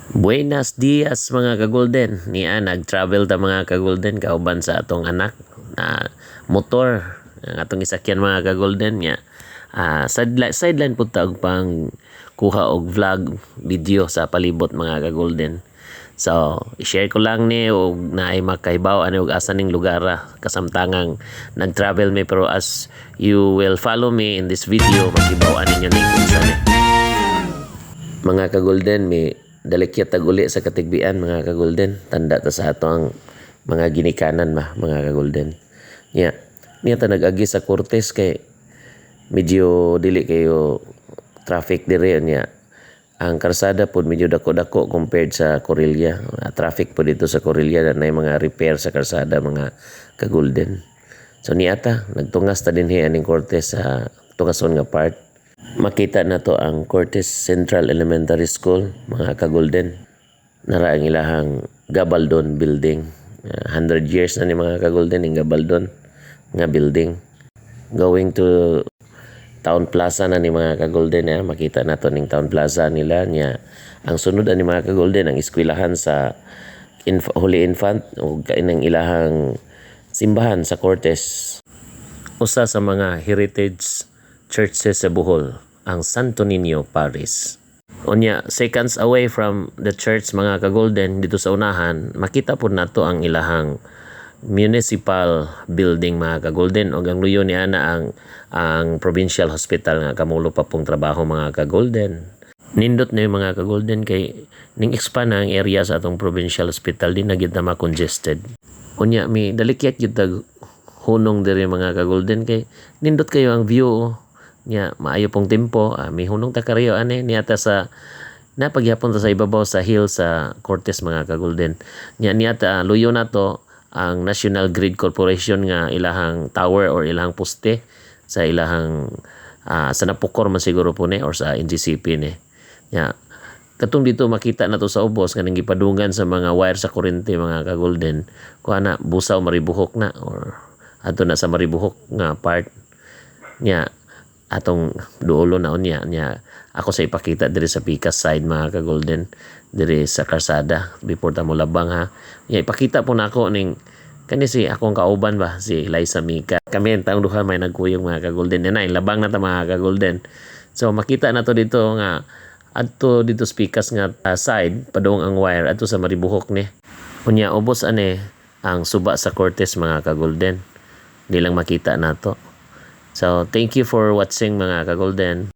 Buenas dias mga kagolden. Niya nag-travel ta mga kagolden kauban sa atong anak na motor. Ang atong isakyan mga kagolden niya. Sideline po ta og pang kuha og vlog video sa palibot mga kagolden. So, i-share ko lang ni og naay makahibaw ani og asa ning lugar kasamtangang nag-travel mi, pero as you will follow me in this video makibaw ninyo ning unsa ni. Mga kagolden, may dalikyat tag uli sa katigbian mga kagolden. Tanda ta sa ato ang mga ginikanan mga kagolden. Niya ta nag-agi sa Cortes kay medyo dili kayo traffic dire niya. Ang karsada po medyo dako-dako compared sa Corilla. Traffic po dito sa Corilla na mga repair sa karsada mga kagolden. So niya ta nagtungas ta dinhi aning Cortes sa tungason nga part. Makita na to ang Cortes Central Elementary School mga kagolden. Nara ang ilahang Gabaldon building. 100 years na ni mga kagolden yung Gabaldon nga building. Going to Town Plaza na ni mga kagolden. Makita na to ning Town Plaza nila niya. Ang sunod ni mga kagolden ang eskwelahan sa Holy Infant o kainang ilahang simbahan sa Cortes. Usa sa mga heritage churches sa Bohol, ang Santo Niño Parish. Unya, seconds away from the church mga kagolden, dito sa unahan, makita po nato ang ilahang municipal building mga kagolden. O ang luyo niya na ang provincial hospital nga kamulo pa pong trabaho mga kagolden. Nindot na yung mga kagolden kay ning expand na ang area sa atong provincial hospital, di na gyud na ma-congested. Unya, may dalikyat gyud tag hunong diri mga kagolden kay nindot kayo ang view nya maayo pong tempo. May hunong ta kariyo ani niata sa napagyapon ta sa ibabaw sa hill sa Cortes mga kagolden. Niata luyo na to ang National Grid Corporation nga ilahang tower or ilahang poste sa ilahang sa Napocor man siguro po ni or sa NGCP ni. Katong dito makita na to sa ubos kanang gipadungan sa mga wire sa kuryente mga kagolden. Kuha na busaw maribuhok na or ato na sa maribuhok nga part nya atong duolo na unya ako sa ipakita diri sa Picas side mga kagolden, diri sa karsada before ta mo labang ipakita po nako ning kani si akong kauban si Liza Mika. Kami ang taong duha may nagkuyong mga kagolden na labang na ta mga kagolden. So makita na to dito nga adto dito sa Picas nga side padung ang wire adto sa maribuhok ni unya ubos ani ang suba sa Cortes mga kagolden. Di lang makita nato. So, thank you for watching mga kagolden.